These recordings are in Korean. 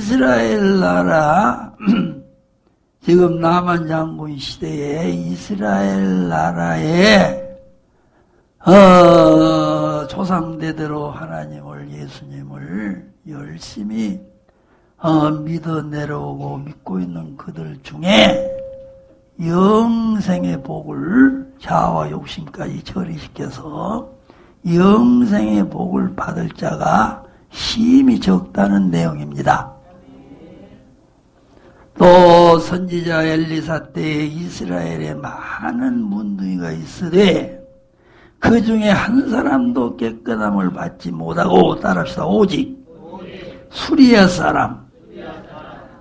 이스라엘 나라 지금 남한 장군 시대에 이스라엘 나라에 조상대대로 하나님을 예수님을 열심히 믿어 내려오고 믿고 있는 그들 중에 영생의 복을 자아와 욕심까지 처리시켜서 영생의 복을 받을 자가 심히 적다는 내용입니다. 또 선지자 엘리사 때에 이스라엘에 많은 문둥이가 있으되 그 중에 한 사람도 깨끗함을 받지 못하고 따라합시다. 오직 수리아 사람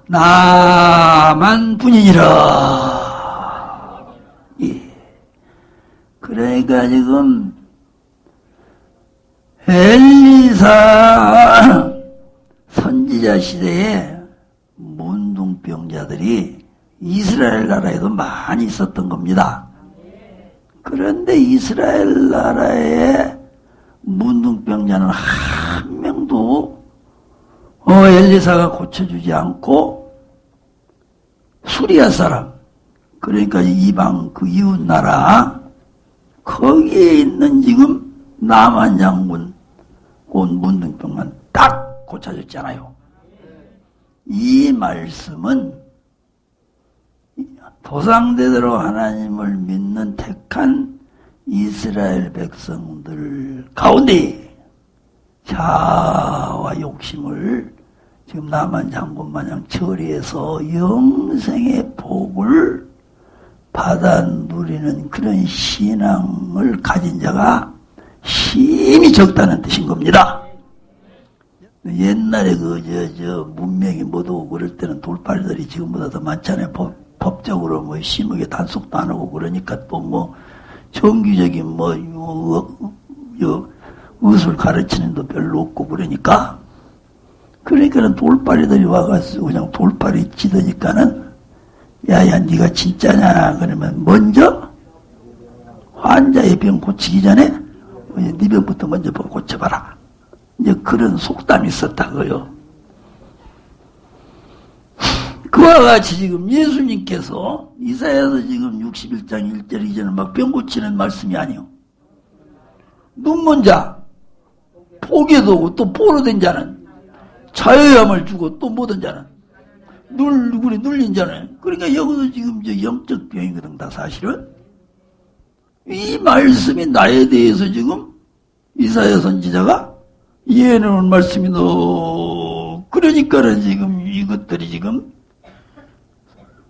나만 뿐이니라. 예. 그러니까 지금 엘리사 선지자 시대에 문둥병자들이 이스라엘 나라에도 많이 있었던 겁니다. 그런데 이스라엘 나라에 문둥병자는 한 명도 엘리사가 고쳐주지 않고 수리아 사람, 그러니까 이방 그 이웃 나라 거기에 있는 지금 남한 장군 온 문둥병만 딱 고쳐줬잖아요. 이 말씀은 조상대대로 하나님을 믿는 택한 이스라엘 백성들 가운데 자아와 욕심을 지금 남한 장군 마냥 처리해서 영생의 복을 받아 누리는 그런 신앙을 가진 자가 힘이 적다는 뜻인 겁니다. 옛날에 문명이 못 오고 그럴 때는 돌팔들이 지금보다 더 많잖아요. 법적으로 심하게 단속도 안 하고 그러니까 또 정규적인 의술 가르치는 도 별로 없고 그러니까는 돌팔이들이 와가지고 그냥 돌팔이 치더니까는 야야 네가 진짜냐 그러면 먼저 환자의 병 고치기 전에 네 병부터 먼저 고쳐봐라. 이제 그런 속담이 있었다고요. 그와 같이 지금 예수님께서 이사야서 지금 61장 1절 이제는 막 병 고치는 말씀이 아니요. 눈먼 자, 보게도 오고 또 보로 된 자는 자유함을 주고 또 못한 자는 누구리 눌린 자는 그러니까 여기도 지금 영적 병이거든 다 사실은. 이 말씀이 나에 대해서 지금 이사야 선지자가 이해해놓은 말씀이다. 그러니까는 지금 이것들이 지금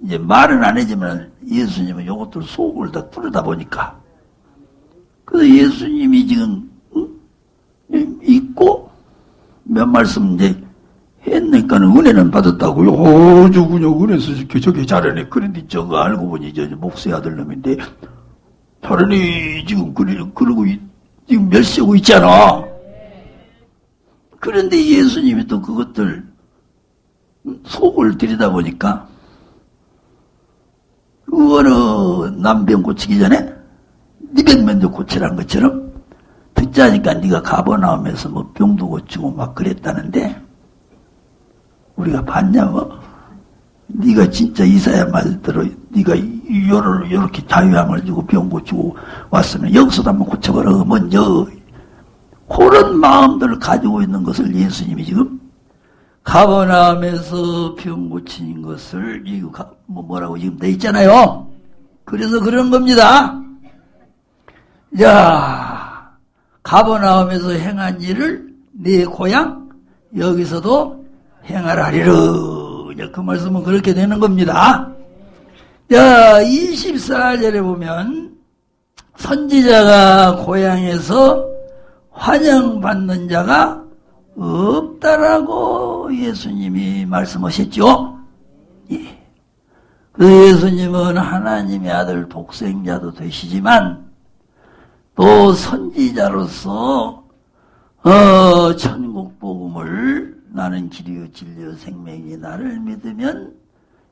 이제 말은 안 하지만 예수님은 요것들 속을 다 뚫다 보니까 그래서 예수님이 지금 있고 몇 말씀 이제 했으니까는 은혜는 받았다고요. 저군요 은혜 쓰시켜 저게 잘하네. 그런데 저거 알고 보니 저 목수의 아들놈인데 잘하네 지금 그러고 지금 멸시하고 있잖아. 그런데 예수님이 또 그것들 속을 들여다보니까 어느 남병 고치기 전에 네 병 먼저 고치라는 것처럼 듣자니까 네가 가버나움에서 병도 고치고 막 그랬다는데 우리가 봤냐 네가 진짜 이사야 말대로 네가 요렇게 자유함을 주고 병 고치고 왔으면 여기서도 한번 고쳐버려 먼저. 그런 마음들을 가지고 있는 것을 예수님이 지금 가버나움에서 병 고친 것을 뭐라고 지금 돼 있잖아요. 그래서 그런 겁니다. 자, 가버나움에서 행한 일을 네 고향 여기서도 행하라리라. 그 말씀은 그렇게 되는 겁니다. 자, 24절에 보면 선지자가 고향에서 환영받는 자가 없다라고 예수님이 말씀하셨죠. 예. 그 예수님은 하나님의 아들 독생자도 되시지만 또 선지자로서 천국 복음을 나는 길이요 진리요 생명이 나를 믿으면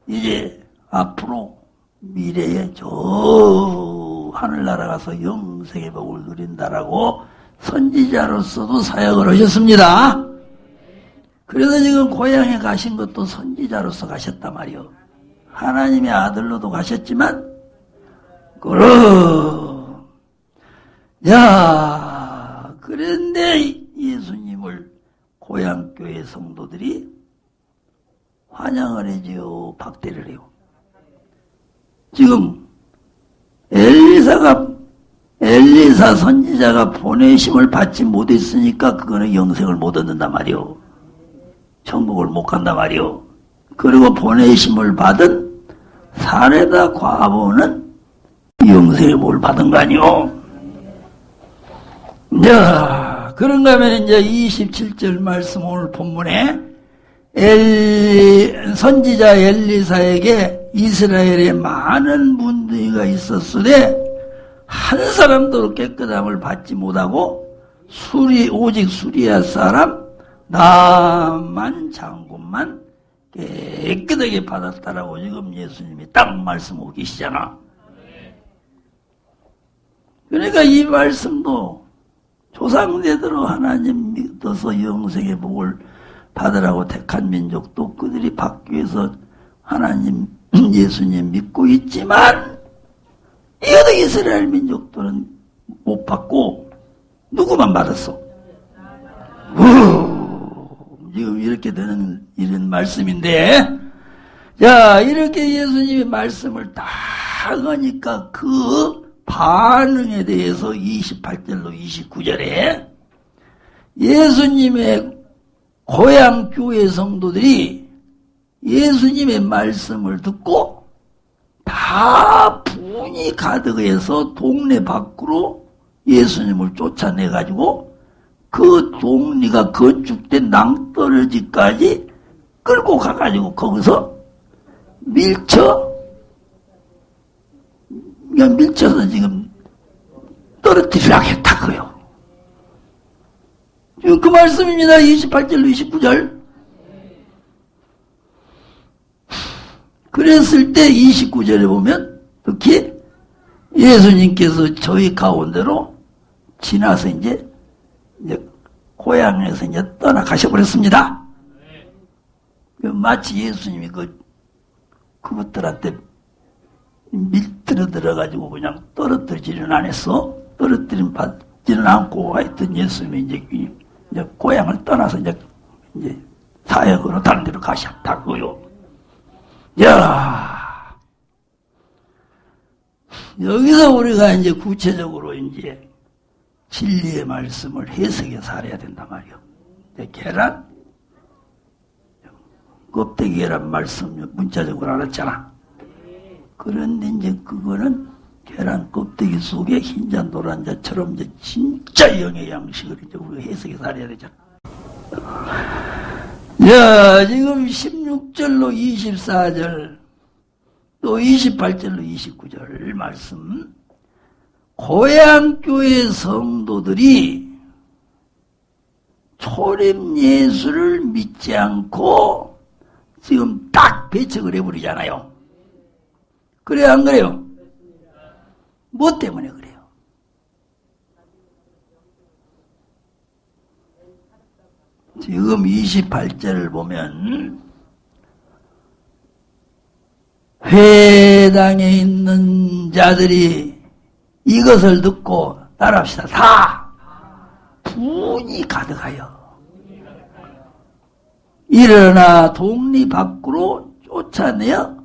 이제 앞으로 미래에 저 하늘나라 가서 영생의 복을 누린다라고 선지자로서도 사역을 하셨습니다. 그래서 지금 고향에 가신 것도 선지자로서 가셨단 말이요. 하나님의 아들로도 가셨지만, 그런데 예수님을 고향교회 성도들이 환영을 해줘요, 박대를 해요. 지금 엘리사 선지자가 보내심을 받지 못했으니까 그거는 영생을 못 얻는단 말이요. 천국을 못 간단 말이요. 그리고 보내심을 받은 사레다 과부는 영생의 복을 받은 거 아니요. 자, 그런가 하면 이제 27절 말씀 오늘 본문에 선지자 엘리사에게 이스라엘에 많은 문제가 있었으되 한 사람도 깨끗함을 받지 못하고 오직 수리아 사람 나만 장군만 깨끗하게 받았다라고 지금 예수님이 딱 말씀하고 계시잖아. 그러니까 이 말씀도 조상대대로 하나님 믿어서 영생의 복을 받으라고 택한 민족도 그들이 받기 위해서 하나님 예수님 믿고 있지만 이것도 이스라엘 민족들은 못 받고 누구만 받았어? 지금 이렇게 되는 이런 말씀인데, 자, 이렇게 예수님의 말씀을 다 하니까 그 반응에 대해서 28절로 29절에 예수님의 고향 교회 성도들이 예수님의 말씀을 듣고 다 분이 가득해서 동네 밖으로 예수님을 쫓아내가지고 그 동리가 건축된 낭떠러지까지 끌고 가가지고 거기서 밀쳐서 지금 떨어뜨리려고 했다고요. 지금 그 말씀입니다. 28절로 29절. 그랬을 때 29절에 보면 특히 예수님께서 저희 가운데로 지나서 이제 고향에서 이제 떠나가셔버렸습니다. 마치 예수님이 그것들한테 밀들어 들어가지고 그냥 떨어뜨리지는 않았어. 받지는 않고 하여튼 예수님이 이제 고향을 떠나서 이제 사역으로 다른 데로 가셨다고요. 야, 여기서 우리가 이제 구체적으로 이제 진리의 말씀을 해석해 살아야 된단 말이요. 계란, 껍데기 계란 말씀 문자적으로 알았잖아. 그런데 이제 그거는 계란 껍데기 속에 흰자 노란자처럼 이제 진짜 영의 양식을 이제 우리가 해석해 살아야 되잖아. 자, 지금 16절로 24절, 또 28절로 29절 말씀. 고향교회 성도들이 초림 예수를 믿지 않고 지금 딱 배척을 해버리잖아요. 그래요, 안 그래요? 뭐 때문에 그래요? 지금 28절을 보면 회당에 있는 자들이 이것을 듣고 따라합시다. 다 분이 가득하여 일어나 동리 밖으로 쫓아내어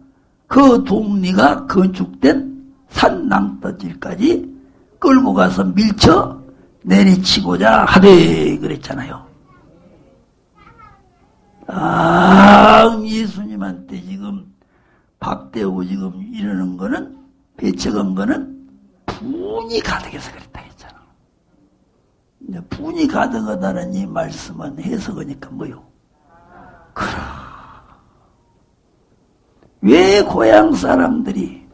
그 동리가 건축된 산 낭떠질까지 끌고 가서 밀쳐 내리치고자 하되 그랬잖아요. 예수님한테 지금 박대고 지금 이러는 거는 배척한 거는 분이 가득해서 그랬다 했잖아. 분이 가득하다는 이 말씀은 해석하니까 뭐요? 왜 고향 사람들이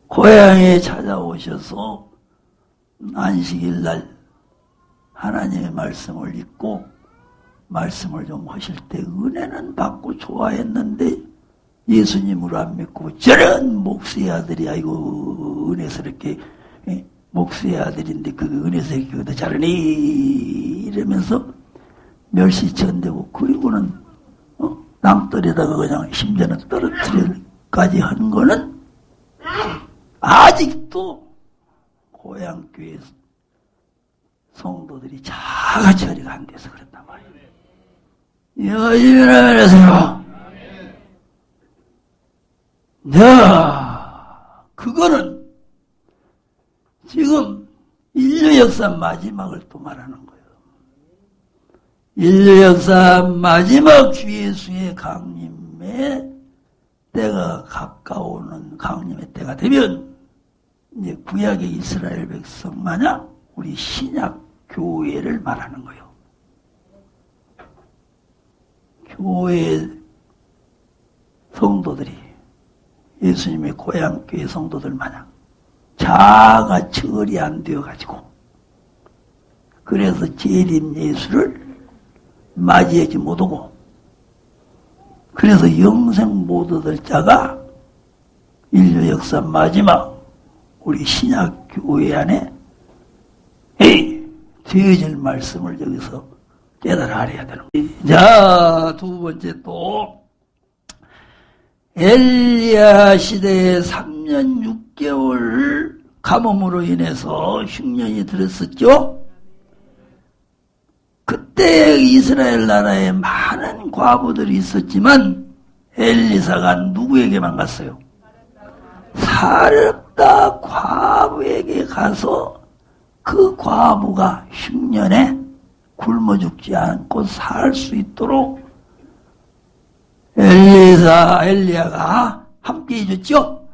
고향에 찾아오셔서 안식일 날 하나님의 말씀을 읽고 말씀을 좀 하실 때 은혜는 받고 좋아했는데 예수님으로 안 믿고 저런 목수의 아들이 아이고 은혜스럽게 목수의 아들인데 그 은혜스럽게 잘하니 이러면서 멸시천되고, 그리고는 낭떠리에다가 그냥 심지어는 떨어뜨리기까지 한 거는 아직도 고향교회 성도들이 자가 처리가 안 돼서 그랬단 말이에요. 여기나 말하세요. 그거는 지금 인류 역사 마지막을 또 말하는 거예요. 인류 역사 마지막 주 예수의 강림의 때가 가까우는 강림의 때가 되면 이제 구약의 이스라엘 백성 마냥 우리 신약 교회를 말하는 거예요. 교회 성도들이 예수님의 고향교회 성도들 마냥 자아가 처리 안 되어가지고, 그래서 재림 예수를 맞이하지 못하고, 그래서 영생 못 얻을 자가 인류 역사 마지막 우리 신약 교회 안에 되어질 말씀을 여기서 깨달아 알아야 되는 거예요. 자, 두 번째 또 엘리야 시대에 3년 6개월 가뭄으로 인해서 흉년이 들었었죠. 그때 이스라엘 나라에 많은 과부들이 있었지만 엘리사가 누구에게만 갔어요? 사렙다 과부에게 가서 그 과부가 흉년에 굶어 죽지 않고 살 수 있도록 엘리야가 함께 해줬죠?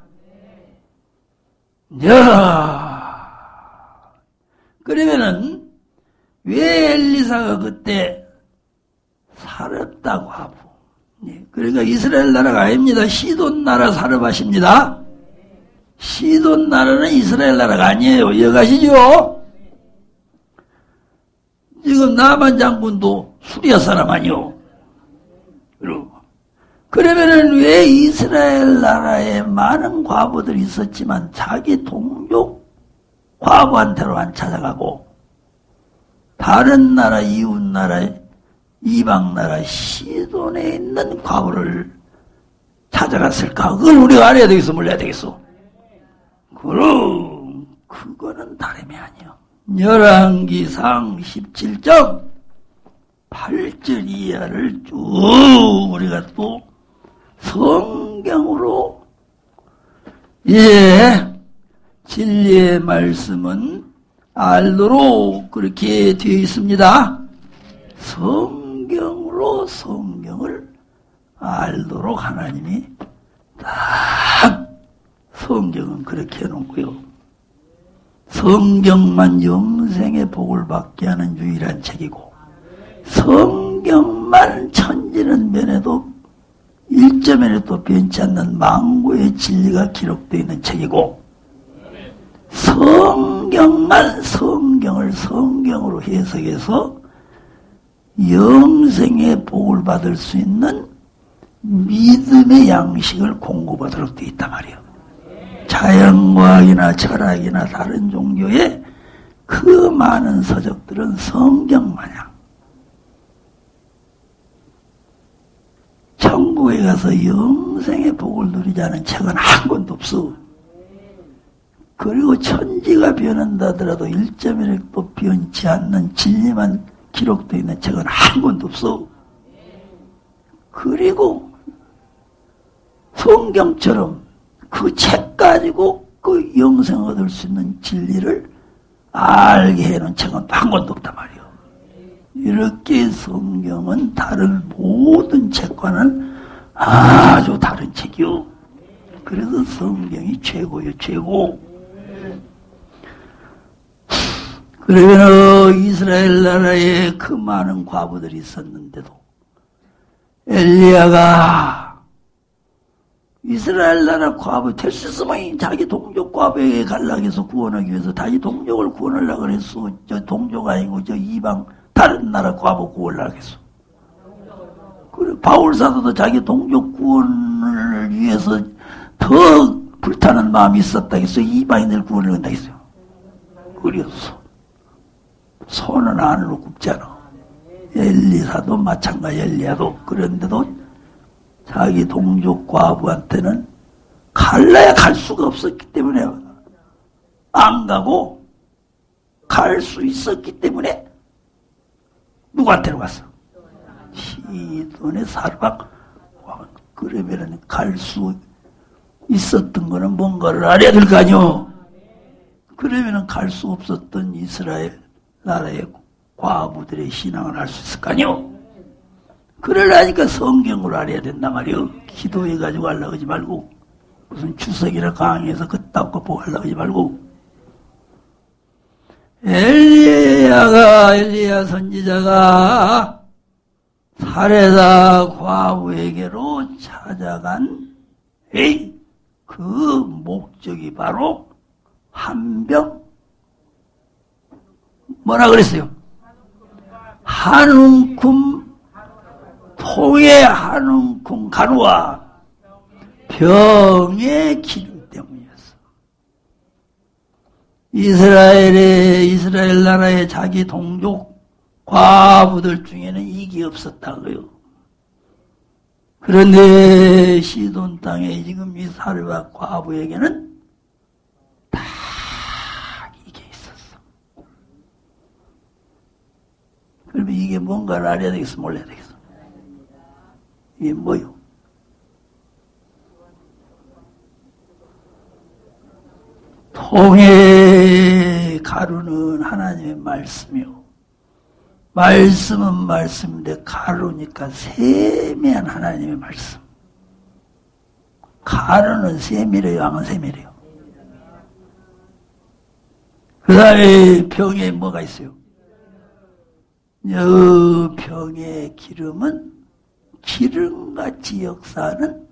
그러면은 왜 엘리사가 그때 사렙다 과부, 그러니까 이스라엘 나라가 아닙니다. 시돈 나라 사렙하십니다. 시돈 나라는 이스라엘 나라가 아니에요. 이해가시죠? 지금 나만 장군도 수리아 사람 아니요. 그러면은 왜 이스라엘 나라에 많은 과부들이 있었지만 자기 동족 과부한테로만 찾아가고 다른 나라, 이웃 나라, 이방 나라 시돈에 있는 과부를 찾아갔을까? 그걸 우리가 알아야 되겠어, 몰라야 되겠어? 그럼 그거는 다름이 아니요. 열왕기상 17장 8절 이하를 쭉 우리가 또 성경으로 진리의 말씀은 알도록 그렇게 되어 있습니다. 성경으로 성경을 알도록 하나님이 딱 성경은 그렇게 해놓고요. 성경만 영생의 복을 받게 하는 유일한 책이고, 성경만 천지는 변해도 1점에도 변치 않는 망고의 진리가 기록되어 있는 책이고, 성경만 성경을 성경으로 해석해서 영생의 복을 받을 수 있는 믿음의 양식을 공급하도록 되어 있단 말이에요. 자연과학이나 철학이나 다른 종교의 그 많은 서적들은 성경 마냥 천국에 가서 영생의 복을 누리지 않은 책은 한 권도 없어. 그리고 천지가 변한다더라도 1.1획도 변치 않는 진리만 기록되어 있는 책은 한 권도 없어. 그리고 성경처럼 그 책 가지고 그 영생 얻을 수 있는 진리를 알게 해놓은 책은 한 권도 없단 말이에요. 이렇게 성경은 다른 모든 책과는 아주 다른 책이요. 그래서 성경이 최고요, 최고. 그러면 이스라엘 나라에 그 많은 과부들이 있었는데도 엘리야가 이스라엘 나라 과부 될 수 있으면 자기 동족 과부에게 가려고 해서 구원하기 위해서 자기 동족을 구원하려고 했어. 저 동족 아니고 저 이방 다른 나라 과부 구원하려고 했어. 그래 바울 사도도 자기 동족 구원을 위해서 더 불타는 마음이 있었다 했어. 이방인들 구원을 한다 했어요. 그래서 손은 안으로 굽잖아. 엘리사도 마찬가지, 엘리야도. 그런데도 자기 동족 과부한테는 갈라야 갈 수가 없었기 때문에 안 가고, 갈 수 있었기 때문에 누구한테로 갔어? 시돈의 사르밧. 그러면은 갈 수 있었던 거는 뭔가를 알아야 될 거 아니오. 그러면은 갈 수 없었던 이스라엘 나라의 과부들의 신앙을 알 수 있을 거 아니오. 그러려니까 성경을 알아야 된단 말이오. 기도해가지고 하려고 하지 말고, 무슨 추석이나 강의에서 그따 거 보고 하려고 하지 말고. 엘리야 선지자가 사레다 과부에게로 찾아간 그 목적이 바로 한병, 뭐라 그랬어요? 한 움큼 통에 한 움큼 가루와 병의 기름 때문이었어. 이스라엘 나라의 자기 동족 과부들 중에는 이게 없었다고요. 그런데 시돈 땅에 지금 이 사르밧 과부에게는 딱 이게 있었어. 그러면 이게 뭔가를 알아야 되겠어, 몰라야 되겠어? 이게 뭐요? 통의 가루는 하나님의 말씀이요. 말씀은 말씀인데 가루니까 세미한 하나님의 말씀. 가루는 세미래요, 아마 세미래요. 그 다음에 병에 뭐가 있어요? 여 병의 기름은 기름같이 역사하는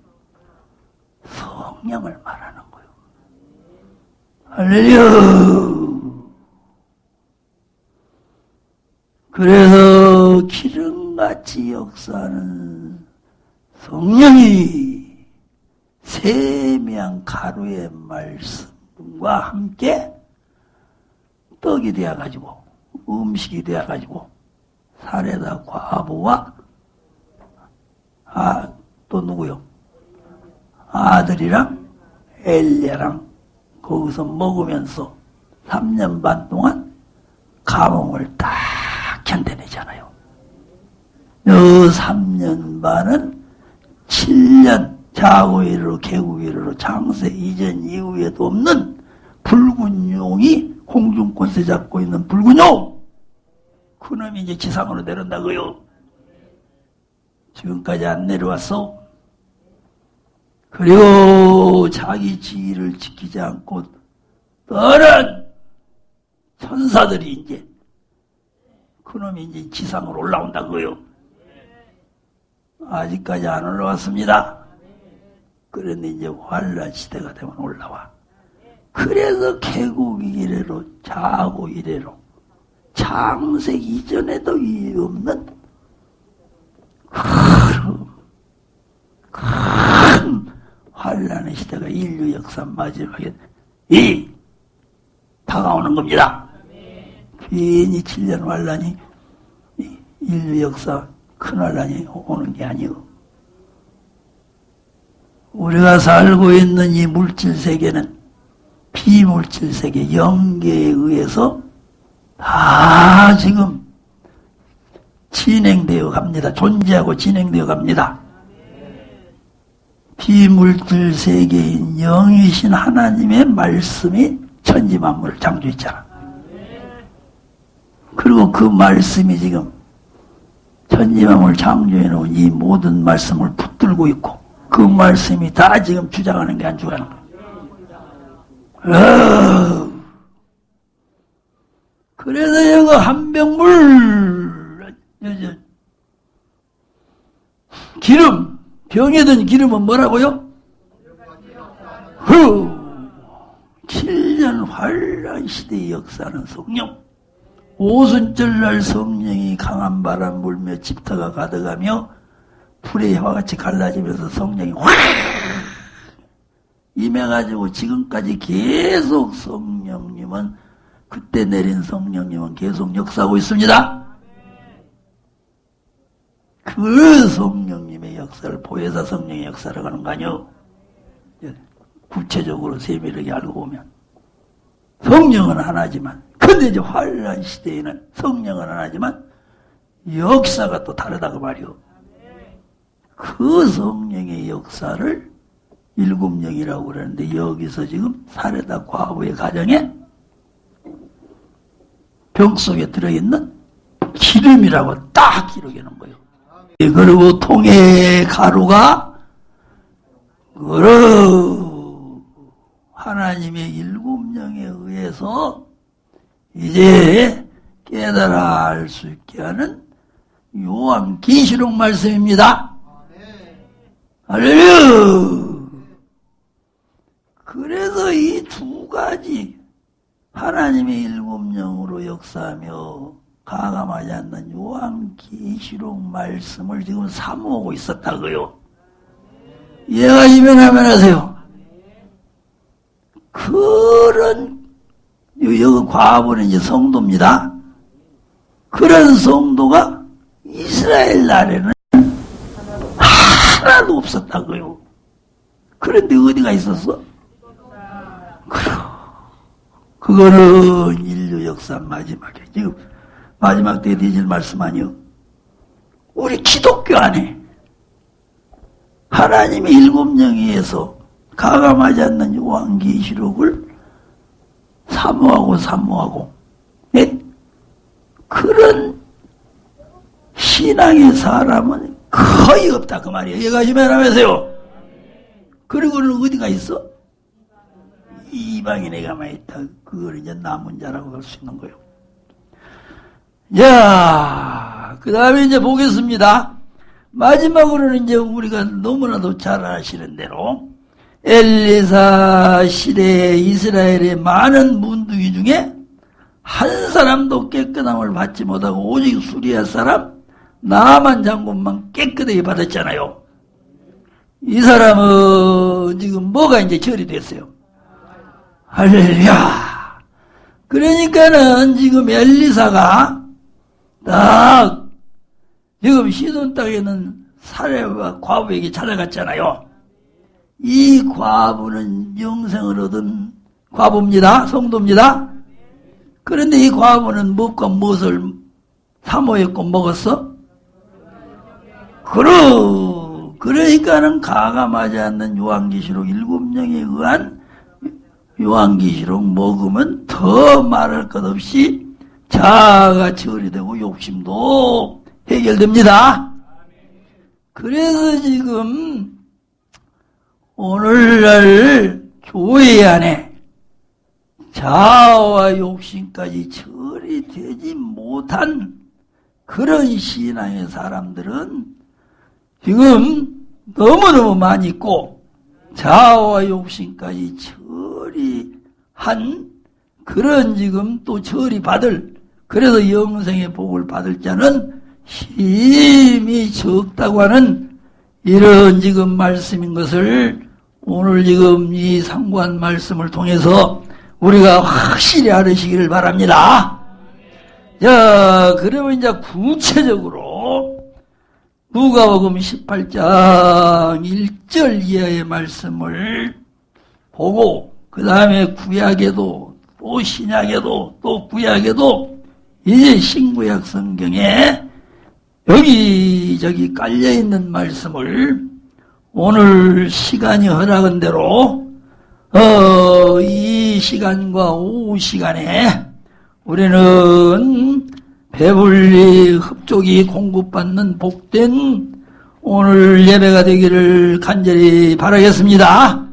성령을 말하는 거예요. 할렐루야. 그래서 기름같이 역사하는 성령이 세미한 가루의 말씀과 함께 떡이 되어가지고 음식이 되어가지고 사레다 과부와 또 누구요? 아들이랑 엘리야랑 거기서 먹으면서 3년 반 동안 감옥을 딱 견뎌내잖아요. 요 3년 반은 7년 자고 이르러 개국 이르러 창세 이전 이후에도 없는 붉은 용이 공중권세 잡고 있는 붉은 용, 그놈이 이제 지상으로 내려온다고요. 지금까지 안 내려왔어. 그리고 자기 지위를 지키지 않고 다른 천사들이 이제 그놈이 이제 지상으로 올라온다고요. 아직까지 안 올라왔습니다. 그런데 이제 환란 시대가 되면 올라와. 그래서 개국 이래로 자고 이래로 창세 이전에도 없는 큰 환란의 시대가 인류 역사 마지막에 다가오는 겁니다. 괜히 7년 환란이 인류 역사 큰 환란이 오는 게 아니고, 우리가 살고 있는 이 물질 세계는 비물질 세계 영계에 의해서 다 지금 진행되어 갑니다. 존재하고 진행되어 갑니다. 비물질 세계인 영이신 하나님의 말씀이 천지만물을 창조했잖아. 그리고 그 말씀이 지금 천지만물을 창조해놓은 이 모든 말씀을 붙들고 있고, 그 말씀이 다 지금 주장하는 게 안 주장하는 거야. 그래서 이거 한 병물 기름, 병에 든 기름은 뭐라고요? 7년 환란 시대의 역사는 성령. 오순절날 성령이 강한 바람 불며 집터가 가득하며 불의 해와 같이 갈라지면서 성령이 확 임해가지고 지금까지 계속 성령님은, 그때 내린 성령님은 계속 역사하고 있습니다. 그 성령님의 역사를 보혜사 성령의 역사라고 하는 거 아니요? 구체적으로 세밀하게 알고 보면 성령은 하나지만, 근데 이제 환란 시대에는 성령은 하나지만 역사가 또 다르다 그 말이요. 그 성령의 역사를 일곱 영이라고 그러는데, 여기서 지금 사레다 과부의 가정에 병 속에 들어있는 기름이라고 딱 기록해 놓은 거예요. 그리고 통의 가루가 하나님의 일곱 영에 의해서 이제 깨달아 알 수 있게 하는 요한계시록 말씀입니다. 할렐루야. 그래서 이 두 가지 하나님의 일곱 영으로 역사하며 가감하지 않는 요한계시록 말씀을 지금 사모하고 있었다고요. 이해가시면 하면 하세요. 그런 여기 과부는 이제 성도입니다. 그런 성도가 이스라엘 나라에는 하나도 없었다고요. 그런데 어디가 있었어? 그거는 인류 역사 마지막에, 지금 마지막 때에 되질 말씀 아니요. 우리 기독교 안에 하나님의 일곱 영에 의해서 가감하지 않는 요한계시록을 사모하고 네? 그런 신앙의 사람은 거의 없다 그 말이에요. 이해가시면 하면서요. 그리고는 어디가 있어? 이방인에 가만히 있다. 그걸 이제 남은 자라고 할 수 있는 거예요. 자, 그 다음에 이제 보겠습니다. 마지막으로는 이제 우리가 너무나도 잘 아시는 대로 엘리사 시대에 이스라엘의 많은 문둥이 중에 한 사람도 깨끗함을 받지 못하고 오직 수리아 사람 나만 장군만 깨끗하게 받았잖아요. 이 사람은 지금 뭐가 이제 절이 됐어요. 할렐루야. 그러니까는 지금 엘리사가 딱 지금 시돈 땅에 있는 사례와 과부에게 찾아갔잖아요. 이 과부는 영생을 얻은 과부입니다. 성도입니다. 그런데 이 과부는 무엇과 무엇을 사모했고 먹었어? 그러니까는 가감하지 않는 요한계시록 일곱 영에 의한 요한계시록 먹으면 더 말할 것 없이 자아가 처리되고 욕심도 해결됩니다. 그래서 지금 오늘날 교회 안에 자아와 욕심까지 처리되지 못한 그런 신앙의 사람들은 지금 너무너무 많이 있고, 자아와 욕심까지 처리한 그런 지금 또 처리받을, 그래서 영생의 복을 받을 자는 힘이 적다고 하는 이런 지금 말씀인 것을 오늘 지금 이 상관 말씀을 통해서 우리가 확실히 알으시기를 바랍니다. 자, 그러면 이제 구체적으로 누가복음 18장 1절 이하의 말씀을 보고, 그 다음에 구약에도 또 신약에도 또 구약에도 이제 신구약 성경에 여기저기 깔려있는 말씀을 오늘 시간이 허락한 대로 이 시간과 오후 시간에 우리는 배불리 흡족이 공급받는 복된 오늘 예배가 되기를 간절히 바라겠습니다.